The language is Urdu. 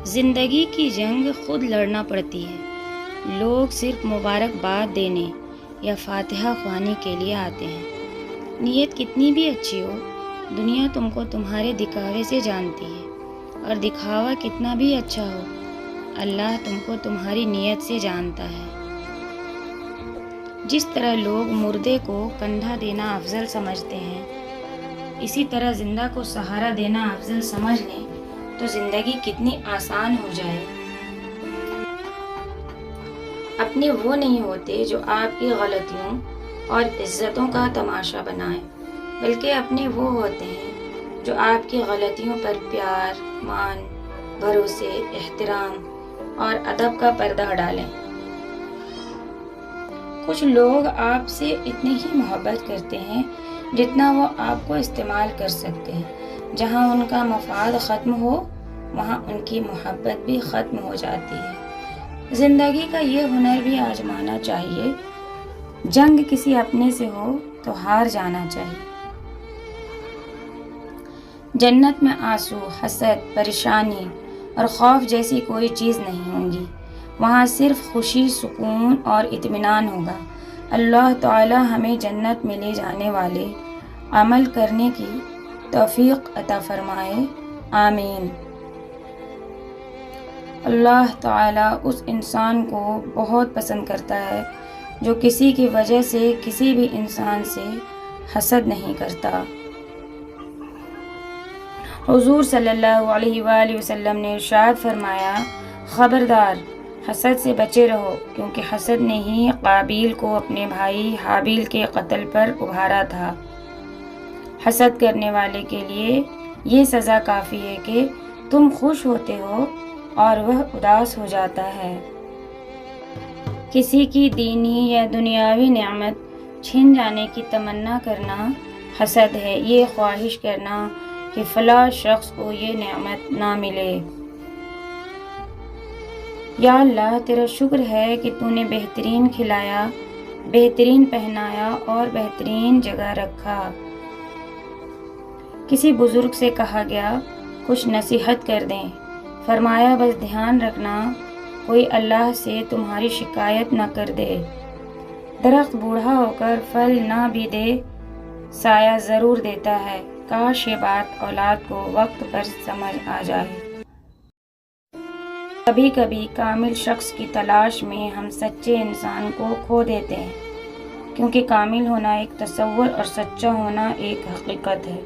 زندگی کی جنگ خود لڑنا پڑتی ہے۔ لوگ صرف مبارکباد دینے یا فاتحہ خوانی کے لیے آتے ہیں۔ نیت کتنی بھی اچھی ہو، دنیا تم کو تمہارے دکھاوے سے جانتی ہے، اور دکھاوا کتنا بھی اچھا ہو، اللہ تم کو تمہاری نیت سے جانتا ہے۔ جس طرح لوگ مردے کو کندھا دینا افضل سمجھتے ہیں، اسی طرح زندہ کو سہارا دینا افضل سمجھ لیں تو زندگی کتنی آسان ہو جائے۔ اپنے وہ نہیں ہوتے جو آپ کی غلطیوں اور عزتوں کا تماشا بنائیں، بلکہ اپنے وہ ہوتے ہیں جو آپ کی غلطیوں پر پیار، مان، بھروسے، احترام اور ادب کا پردہ ڈالیں۔ کچھ لوگ آپ سے اتنی ہی محبت کرتے ہیں جتنا وہ آپ کو استعمال کر سکتے ہیں۔ جہاں ان کا مفاد ختم ہو، وہاں ان کی محبت بھی ختم ہو جاتی ہے۔ زندگی کا یہ ہنر بھی آزمانا چاہیے، جنگ کسی اپنے سے ہو تو ہار جانا چاہیے۔ جنت میں آنسو، حسد، پریشانی اور خوف جیسی کوئی چیز نہیں ہوں گی، وہاں صرف خوشی، سکون اور اطمینان ہوگا۔ اللہ تعالی ہمیں جنت میں لے جانے والے عمل کرنے کی توفیق عطا فرمائے، آمین۔ اللہ تعالی اس انسان کو بہت پسند کرتا ہے جو کسی کی وجہ سے کسی بھی انسان سے حسد نہیں کرتا۔ حضور صلی اللہ علیہ وآلہ وسلم نے ارشاد فرمایا، خبردار، حسد سے بچے رہو، کیونکہ حسد نے ہی قابیل کو اپنے بھائی حابیل کے قتل پر ابھارا تھا۔ حسد کرنے والے کے لیے یہ سزا کافی ہے کہ تم خوش ہوتے ہو اور وہ اداس ہو جاتا ہے۔ کسی کی دینی یا دنیاوی نعمت چھن جانے کی تمنا کرنا حسد ہے۔ یہ خواہش کرنا کہ فلاں شخص کو یہ نعمت نہ ملے۔ یا اللہ، تیرا شکر ہے کہ تو نے بہترین کھلایا، بہترین پہنایا اور بہترین جگہ رکھا۔ کسی بزرگ سے کہا گیا، کچھ نصیحت کر دیں، فرمایا بس دھیان رکھنا کوئی اللہ سے تمہاری شکایت نہ کر دے۔ درخت بوڑھا ہو کر پھل نہ بھی دے، سایہ ضرور دیتا ہے۔ کاش یہ بات اولاد کو وقت پر سمجھ آ جائے۔ کبھی کبھی کامل شخص کی تلاش میں ہم سچے انسان کو کھو دیتے ہیں، کیونکہ کامل ہونا ایک تصور اور سچا ہونا ایک حقیقت ہے۔